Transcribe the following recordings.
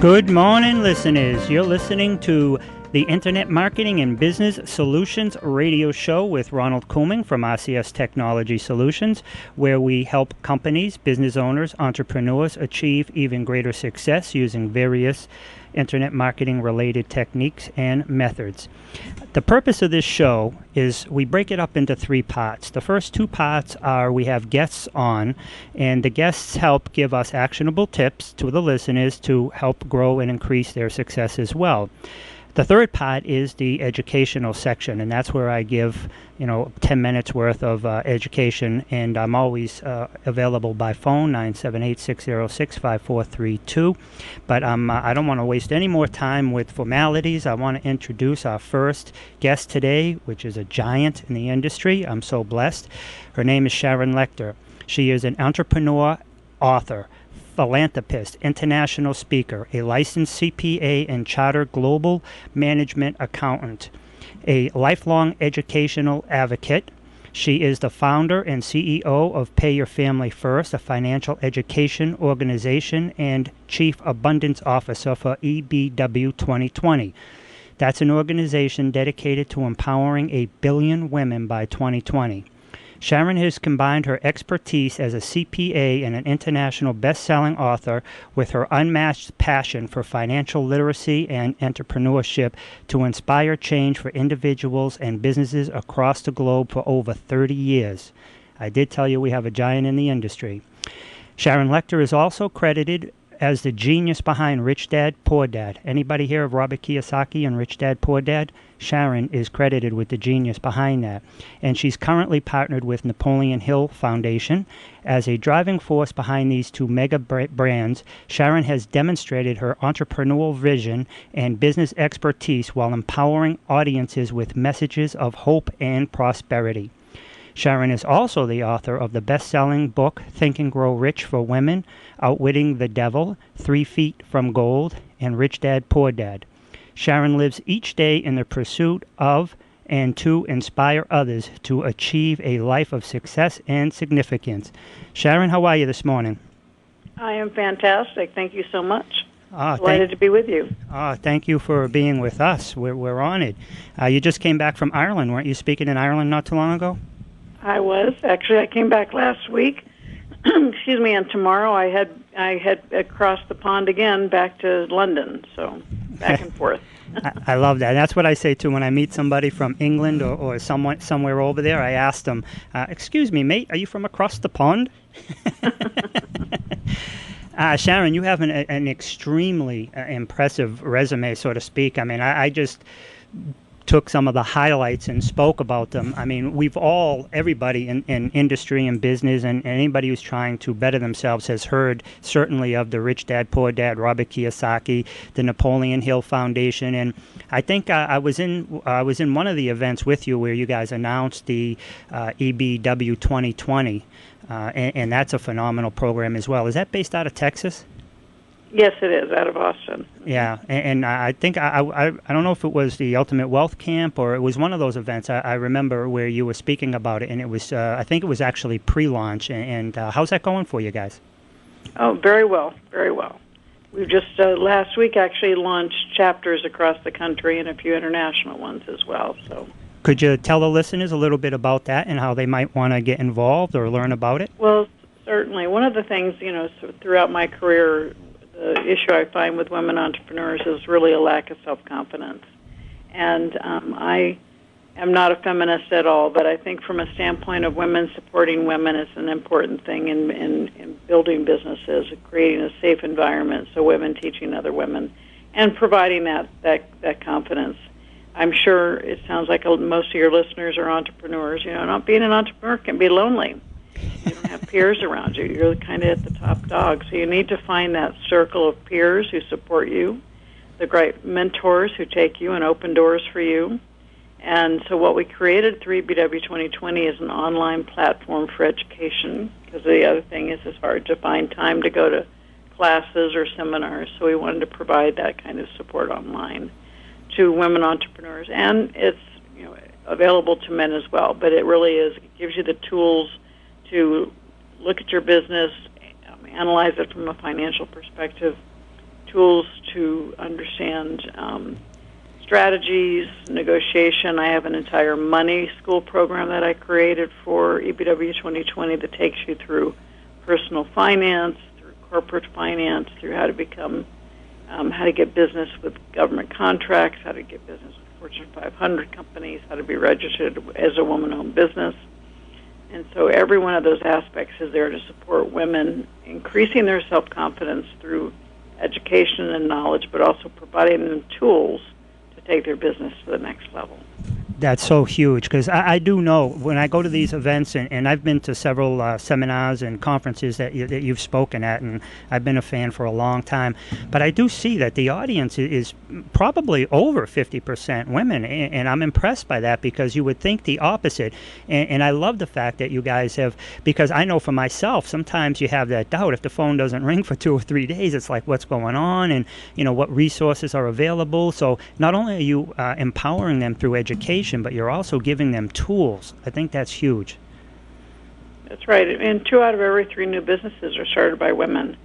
Good morning, listeners. You're listening to the Internet Marketing and Business Solutions radio show with Ronald Couming from RCS Technology Solutions, where we help companies, business owners, entrepreneurs achieve even greater success using various Internet marketing-related techniques and methods. The purpose of this show is we break it up into three parts. The first two parts are we have guests on, and the guests help give us actionable tips to the listeners to help grow and increase their success as well. The third part is the educational section, and that's where I give, 10 minutes worth of education, and I'm always available by phone, 978-606-5432. But I don't want to waste any more time with formalities. I want to introduce our first guest today, which is a giant in the industry. I'm so blessed. Her name is Sharon Lechter. She is an entrepreneur, author, philanthropist, international speaker, a licensed CPA and chartered global management accountant, a lifelong educational advocate. She is the founder and CEO of Pay Your Family First, a financial education organization, and Chief Abundance Officer for EBW 2020. That's an organization dedicated to empowering 1 billion women by 2020. Sharon has combined her expertise as a CPA and an international best-selling author with her unmatched passion for financial literacy and entrepreneurship to inspire change for individuals and businesses across the globe for over 30 years. I did tell you we have a giant in the industry. Sharon Lechter is also credited as the genius behind Rich Dad, Poor Dad. Anybody hear of Robert Kiyosaki and Rich Dad, Poor Dad? Sharon is credited with the genius behind that. And she's currently partnered with Napoleon Hill Foundation. As a driving force behind these two mega brands, Sharon has demonstrated her entrepreneurial vision and business expertise while empowering audiences with messages of hope and prosperity. Sharon is also the author of the best-selling book, Think and Grow Rich for Women, Outwitting the Devil, 3 Feet from Gold, and Rich Dad, Poor Dad. Sharon lives each day in the pursuit of and to inspire others to achieve a life of success and significance. Sharon, how are you this morning? I am fantastic. Thank you so much. Delighted to be with you. Thank you for being with us. We're honored. You just came back from Ireland. Weren't you speaking in Ireland not too long ago? I was. Actually, I came back last week. Excuse me, and tomorrow I head across the pond again back to London, so back and forth. I love that. That's what I say, too, when I meet somebody from England or somewhere over there. I ask them, excuse me, mate, are you from across the pond? Sharon, you have an extremely impressive resume, so to speak. I mean, I just took some of the highlights and spoke about them. I mean, everybody in industry and business and anybody who's trying to better themselves has heard certainly of the Rich Dad, Poor Dad, Robert Kiyosaki, the Napoleon Hill Foundation. And I think I was in one of the events with you where you guys announced the EBW 2020, and that's a phenomenal program as well. Is that based out of Texas? Yes, it is, out of Austin. Yeah, and I think, I don't know if it was the Ultimate Wealth Camp or it was one of those events. I remember where you were speaking about it, and it was, I think it was actually pre-launch. And how's that going for you guys? Oh, very well, very well. We've just, last week, actually launched chapters across the country and a few international ones as well. So, could you tell the listeners a little bit about that and how they might want to get involved or learn about it? Well, certainly. One of the things, throughout my career, the issue I find with women entrepreneurs is really a lack of self-confidence. And I am not a feminist at all, but I think from a standpoint of women supporting women is an important thing in building businesses, creating a safe environment so women teaching other women, and providing that confidence. I'm sure it sounds like most of your listeners are entrepreneurs. Not being an entrepreneur can be lonely. You don't have peers around you. You're kind of at the top dog. So you need to find that circle of peers who support you, the great mentors who take you and open doors for you. And so what we created through EBW 2020 is an online platform for education, because the other thing is it's hard to find time to go to classes or seminars. So we wanted to provide that kind of support online to women entrepreneurs. And it's available to men as well. But it really is, it gives you the tools to look at your business, analyze it from a financial perspective, tools to understand strategies, negotiation. I have an entire money school program that I created for EBW 2020 that takes you through personal finance, through corporate finance, through how to become, how to get business with government contracts, how to get business with Fortune 500 companies, how to be registered as a woman-owned business. And so every one of those aspects is there to support women increasing their self-confidence through education and knowledge, but also providing them tools to take their business to the next level. That's so huge, because I do know when I go to these events, and I've been to several seminars and conferences that you've spoken at, and I've been a fan for a long time, but I do see that the audience is probably over 50% women, and I'm impressed by that, because you would think the opposite, and I love the fact that you guys have, because I know for myself, sometimes you have that doubt. If the phone doesn't ring for 2 or 3 days, it's like, what's going on, and what resources are available. So not only are you empowering them through education, but you're also giving them tools. I think that's huge. That's right. And 2 out of every 3 new businesses are started by women.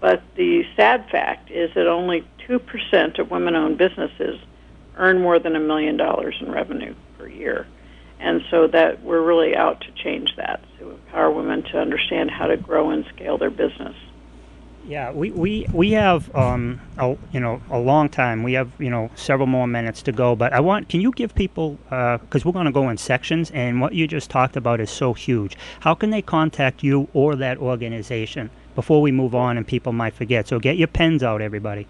But the sad fact is that only 2% of women-owned businesses earn more than $1 million in revenue per year. And so that we're really out to change that, to empower women to understand how to grow and scale their business. Yeah, we have a long time. We have several more minutes to go. But can you give people, because we're going to go in sections, and what you just talked about is so huge. How can they contact you or that organization before we move on and people might forget? So get your pens out, everybody.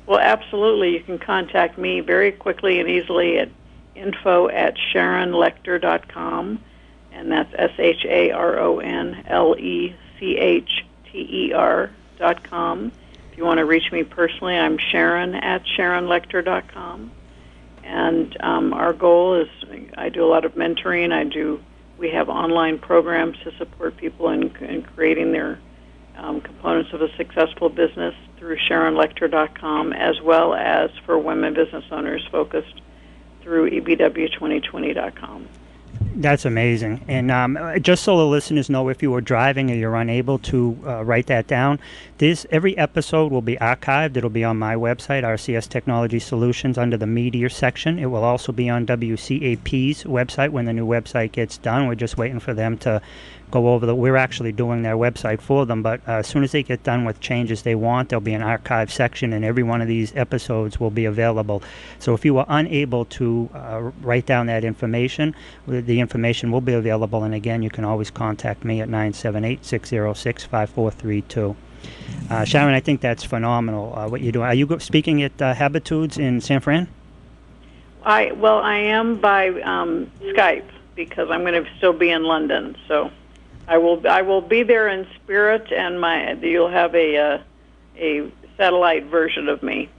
Well, absolutely. You can contact me very quickly and easily at info@SharonLechter.com, and that's SharonLechter.com. If you want to reach me personally, I'm Sharon@SharonLechter.com. And our goal is, I do a lot of mentoring. We have online programs to support people in creating their components of a successful business through SharonLechter.com, as well as for women business owners focused through EBW2020.com. That's amazing. And just so the listeners know, if you were driving or you're unable to write that down, every episode will be archived. It'll be on my website, RCS Technology Solutions, under the Media section. It will also be on WCAP's website when the new website gets done. We're just waiting for them to go over we're actually doing their website for them, but as soon as they get done with changes they want, there'll be an archive section, and every one of these episodes will be available. So if you were unable to write down that information, the information will be available, and again, you can always contact me at 978-606-5432. Sharon, I think that's phenomenal, what you're doing. Are you speaking at Habitudes in San Fran? I am by Skype, because I'm going to still be in London, so I will be there in spirit, and you'll have a satellite version of me.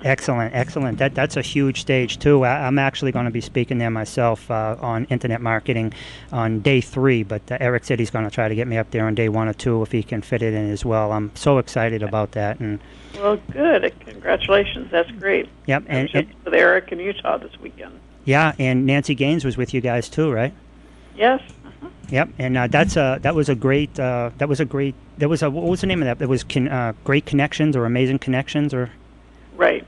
Excellent. That's a huge stage too. I'm actually going to be speaking there myself on internet marketing on day 3, but Eric said he's going to try to get me up there on day 1 or 2 if he can fit it in as well. I'm so excited about that. And well, good. Congratulations. That's great. Yep. And with Eric in Utah this weekend. Yeah, and Nancy Gaines was with you guys too, right? Yes. Yep, and what was the name of that? It was Great Connections or Amazing Connections, or? Right.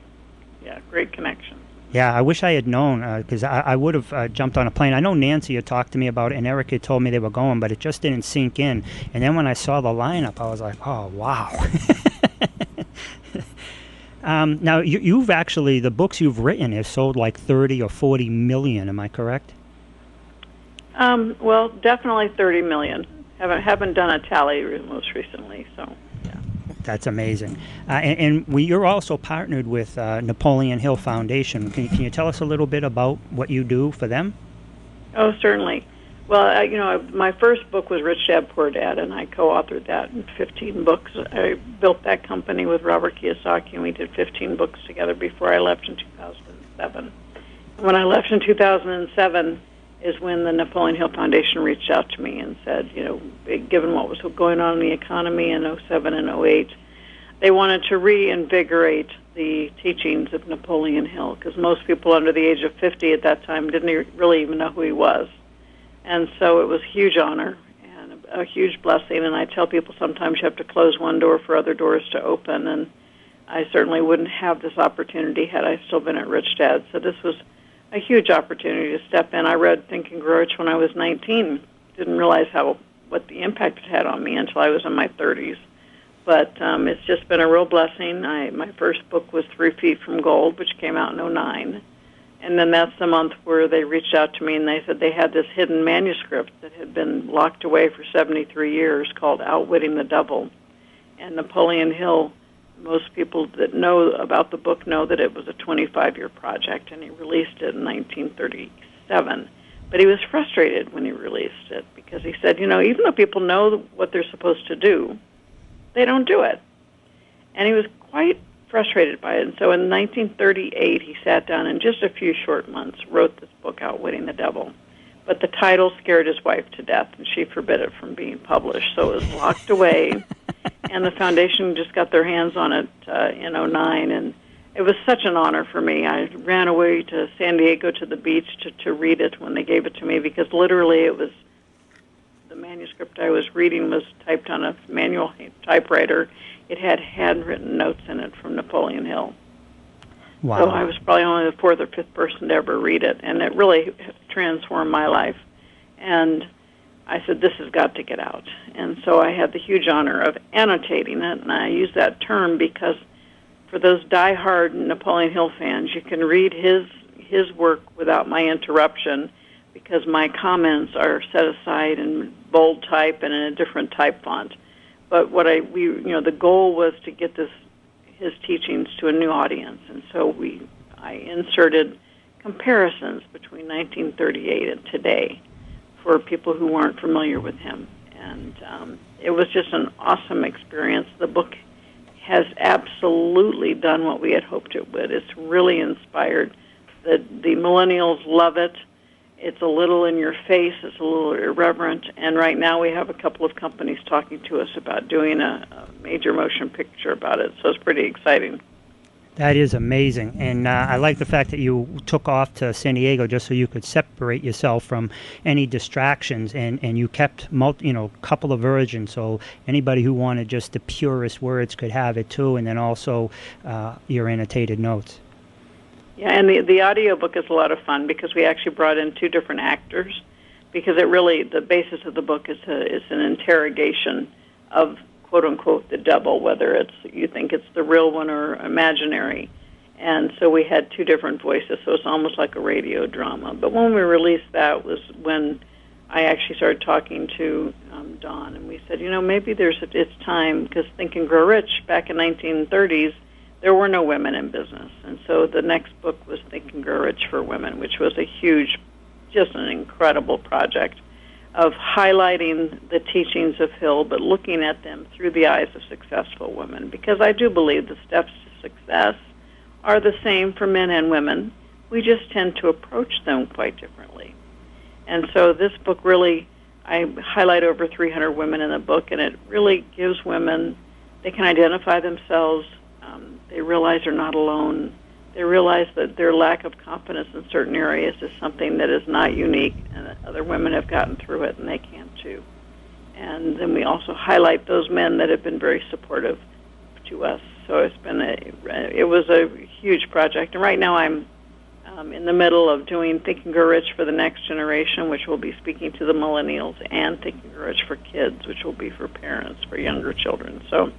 Yeah, Great Connections. Yeah, I wish I had known, because I would have jumped on a plane. I know Nancy had talked to me about it, and Eric had told me they were going, but it just didn't sink in. And then when I saw the lineup, I was like, oh, wow. Now, you've actually, the books you've written have sold like 30 or 40 million, am I correct? Well, definitely 30 million. Haven't done a tally most recently, so yeah. That's amazing. And you're also partnered with Napoleon Hill Foundation. Can you tell us a little bit about what you do for them? Oh, certainly. Well, my first book was Rich Dad, Poor Dad, and I co-authored that in 15 books. I built that company with Robert Kiyosaki, and we did 15 books together before I left in 2007. When I left in 2007 is when the Napoleon Hill Foundation reached out to me and said, given what was going on in the economy in 07 and 08, they wanted to reinvigorate the teachings of Napoleon Hill, because most people under the age of 50 at that time didn't really even know who he was. And so it was a huge honor and a huge blessing, and I tell people sometimes you have to close one door for other doors to open, and I certainly wouldn't have this opportunity had I still been at Rich Dad. So this was a huge opportunity to step in. I read Think and Grow Rich when I was 19. Didn't realize what the impact it had on me until I was in my 30s. But it's just been a real blessing. My first book was 3 Feet from Gold, which came out in '09. And then that's the month where they reached out to me and they said they had this hidden manuscript that had been locked away for 73 years called Outwitting the Devil. And Napoleon Hill, most people that know about the book know that it was a 25-year project, and he released it in 1937. But he was frustrated when he released it because he said, even though people know what they're supposed to do, they don't do it. And he was quite frustrated by it. And so in 1938, he sat down and in just a few short months wrote this book, Outwitting the Devil. But the title scared his wife to death, and she forbid it from being published. So it was locked away, and the foundation just got their hands on it in '09. And it was such an honor for me. I ran away to San Diego to the beach to read it when they gave it to me, because literally it was the manuscript I was reading was typed on a manual typewriter. It had handwritten notes in it from Napoleon Hill. Wow. So I was probably only the fourth or fifth person to ever read it, and it really transformed my life. And I said, this has got to get out. And so I had the huge honor of annotating it, and I use that term because for those die-hard Napoleon Hill fans, you can read his work without my interruption, because my comments are set aside in bold type and in a different type font. But the goal was to get his teachings to a new audience, and so I inserted comparisons between 1938 and today for people who weren't familiar with him, and it was just an awesome experience. The book has absolutely done what we had hoped it would. It's really inspired. The millennials love it. It's a little in your face. It's a little irreverent. And right now we have a couple of companies talking to us about doing a major motion picture about it. So it's pretty exciting. That is amazing. And I like the fact that you took off to San Diego just so you could separate yourself from any distractions. And you kept, a couple of versions. So anybody who wanted just the purest words could have it too. And then also your annotated notes. Yeah, and the audiobook is a lot of fun because we actually brought in 2 different actors, because the basis of the book is an interrogation of, quote-unquote, the devil, whether you think it's the real one or imaginary. And so we had 2 different voices, so it's almost like a radio drama. But when we released that was when I actually started talking to Dawn, and we said, maybe it's time, because Think and Grow Rich back in 1930s, there were no women in business. And so the next book was Think and Grow Rich for Women, which was just an incredible project of highlighting the teachings of Hill, but looking at them through the eyes of successful women. Because I do believe the steps to success are the same for men and women. We just tend to approach them quite differently. And so this book really, I highlight over 300 women in the book, and it really gives women, they can identify themselves. They realize they're not alone. They realize that their lack of confidence in certain areas is something that is not unique, and that other women have gotten through it, and they can too. And then we also highlight those men that have been very supportive to us. So it was a huge project. And right now I'm in the middle of doing Think and Grow Rich for the next generation, which will be speaking to the millennials, and Think and Grow Rich for kids, which will be for parents, for younger children. So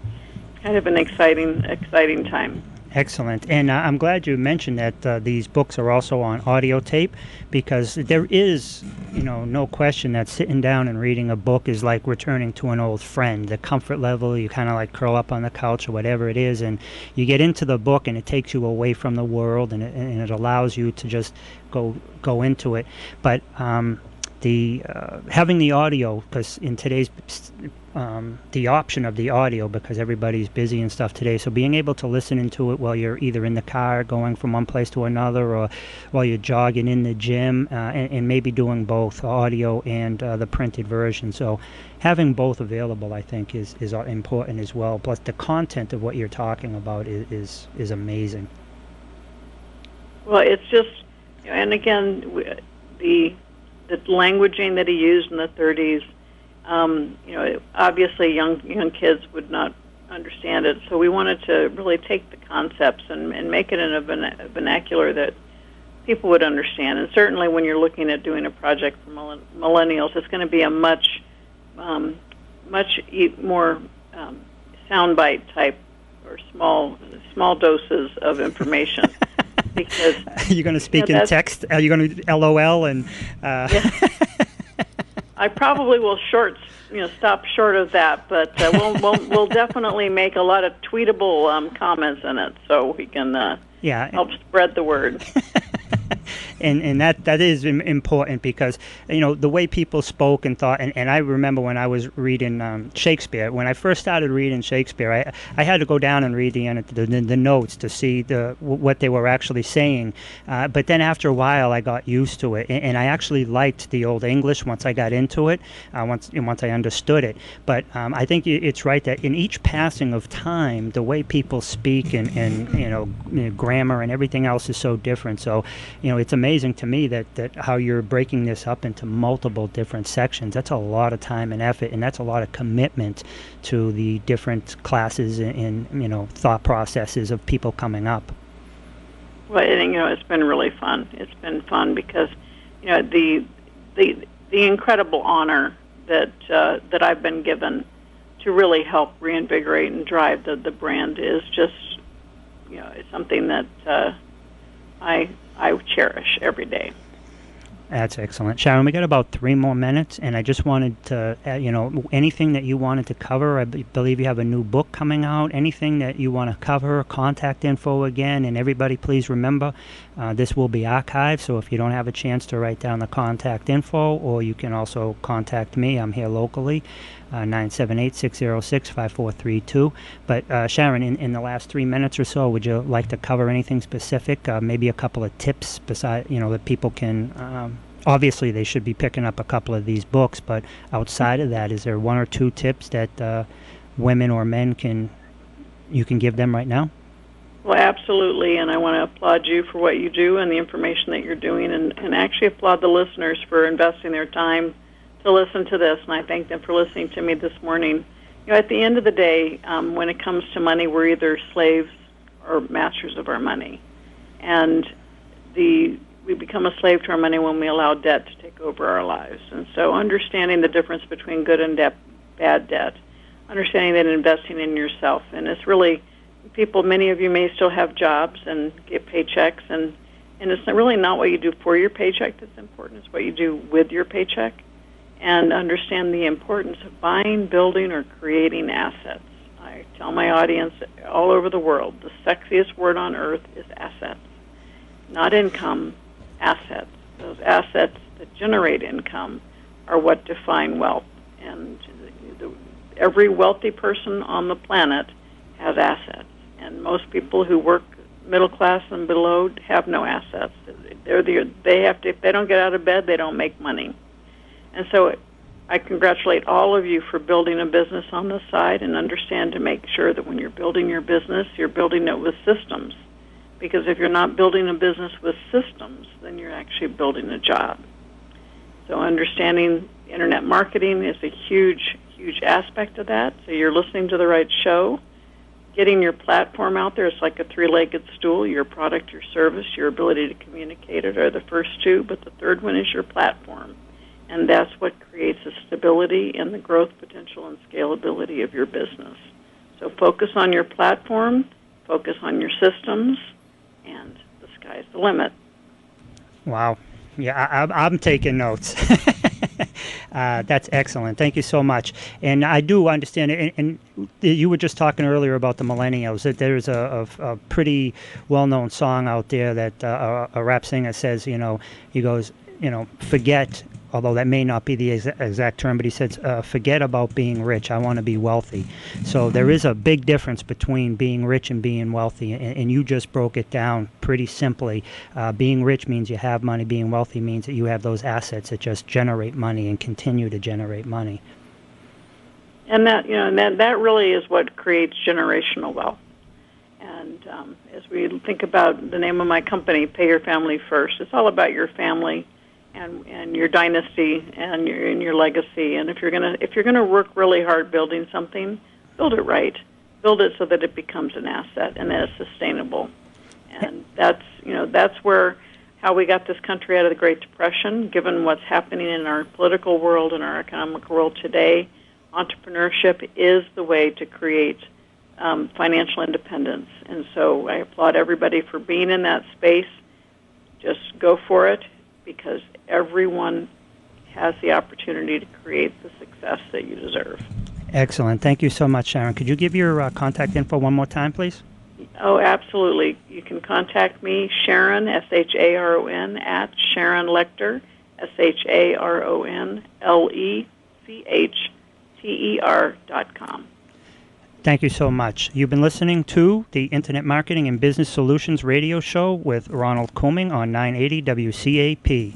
kind of an exciting time. Excellent. And I'm glad you mentioned that these books are also on audio tape, because there is, no question that sitting down and reading a book is like returning to an old friend. The comfort level, you kind of like curl up on the couch or whatever it is, and you get into the book and it takes you away from the world, and it allows you to just go into it. But having the audio, because in today's the option of the audio, because everybody's busy and stuff today, so being able to listen into it while you're either in the car going from one place to another, or while you're jogging in the gym, and maybe doing both audio and the printed version. So having both available, I think, is important as well. Plus the content of what you're talking about is amazing. Well, it's just, and again, the languaging that he used in the 30s, obviously young kids would not understand it. So we wanted to really take the concepts and make it in a vernacular that people would understand. And certainly when you're looking at doing a project for millennials, it's going to be a much more soundbite type or small doses of information. Because you're going to speak in text. Are you going to LOL and? Yeah. I probably will stop short of that, but we'll definitely make a lot of tweetable comments in it, so we can help spread the word. And that is important because, the way people spoke and thought, and I remember when I was reading Shakespeare, when I first started reading Shakespeare, I had to go down and read the notes to see what they were actually saying. But then after a while, I got used to it, and I actually liked the Old English once I got into it, once I understood it. But I think it's right that in each passing of time, the way people speak and grammar and everything else is so different. So, it's amazing to me that how you're breaking this up into multiple different sections. That's a lot of time and effort, and that's a lot of commitment to the different classes and thought processes of people coming up. Well, it's been really fun. It's been fun because the incredible honor that I've been given to really help reinvigorate and drive the brand is just it's something that I cherish every day. That's excellent. Sharon, we got about 3 more minutes, and I just wanted to, anything that you wanted to cover. I believe you have a new book coming out. Anything that you want to cover, contact info again, and everybody please remember, this will be archived, so if you don't have a chance to write down the contact info, or you can also contact me. I'm here locally, 978-606-5432. But Sharon, in the last 3 minutes or so, would you like to cover anything specific? Maybe a couple of tips beside, that people can. Obviously, they should be picking up a couple of these books, but outside of that, is there 1 or 2 tips that women or men you can give them right now? Well, absolutely, and I want to applaud you for what you do and the information that you're doing, and actually applaud the listeners for investing their time to listen to this, and I thank them for listening to me this morning. At the end of the day, when it comes to money, we're either slaves or masters of our money, and we become a slave to our money when we allow debt to take over our lives. And so understanding the difference between good and bad debt, understanding that investing in yourself, and it's really, many of you may still have jobs and get paychecks, and it's really not what you do for your paycheck that's important, it's what you do with your paycheck, and understand the importance of buying, building, or creating assets. I tell my audience all over the world, the sexiest word on earth is assets. Not income, assets. Those assets that generate income are what define wealth. And every wealthy person on the planet has assets. And most people who work middle class and below have no assets. If they don't get out of bed, they don't make money. And so I congratulate all of you for building a business on the side, and understand to make sure that when you're building your business, you're building it with systems. Because if you're not building a business with systems, then you're actually building a job. So understanding internet marketing is a huge, huge aspect of that. So you're listening to the right show, getting your platform out there. It's like a 3-legged stool. Your product, your service, your ability to communicate it are the first 2, but the third one is your platform. And that's what creates the stability and the growth potential and scalability of your business. So focus on your platform, focus on your systems, and the sky's the limit. Wow. Yeah, I'm taking notes. That's excellent. Thank you so much. And I do understand, and you were just talking earlier about the millennials, that there's a pretty well-known song out there that a rap singer says, he goes, forget, although that may not be the exact term, but he says, forget about being rich. I want to be wealthy. So there is a big difference between being rich and being wealthy, and you just broke it down pretty simply. Being rich means you have money. Being wealthy means that you have those assets that just generate money and continue to generate money. And that really is what creates generational wealth. And as we think about the name of my company, Pay Your Family First, it's all about your family and your dynasty and your legacy. And if you're gonna work really hard building something, build it right. build it so that it becomes an asset and that it's sustainable. And that's where how we got this country out of the Great Depression. Given what's happening in our political world and our economic world today, entrepreneurship is the way to create financial independence. And so I applaud everybody for being in that space. Just go for it, because everyone has the opportunity to create the success that you deserve. Excellent. Thank you so much, Sharon. Could you give your contact info one more time, please? Oh, absolutely. You can contact me, Sharon, SHARON, at Sharon Lechter, SHARONLECHTER.com. Thank you so much. You've been listening to the Internet Marketing and Business Solutions radio show with Ronald Couming on 980 WCAP.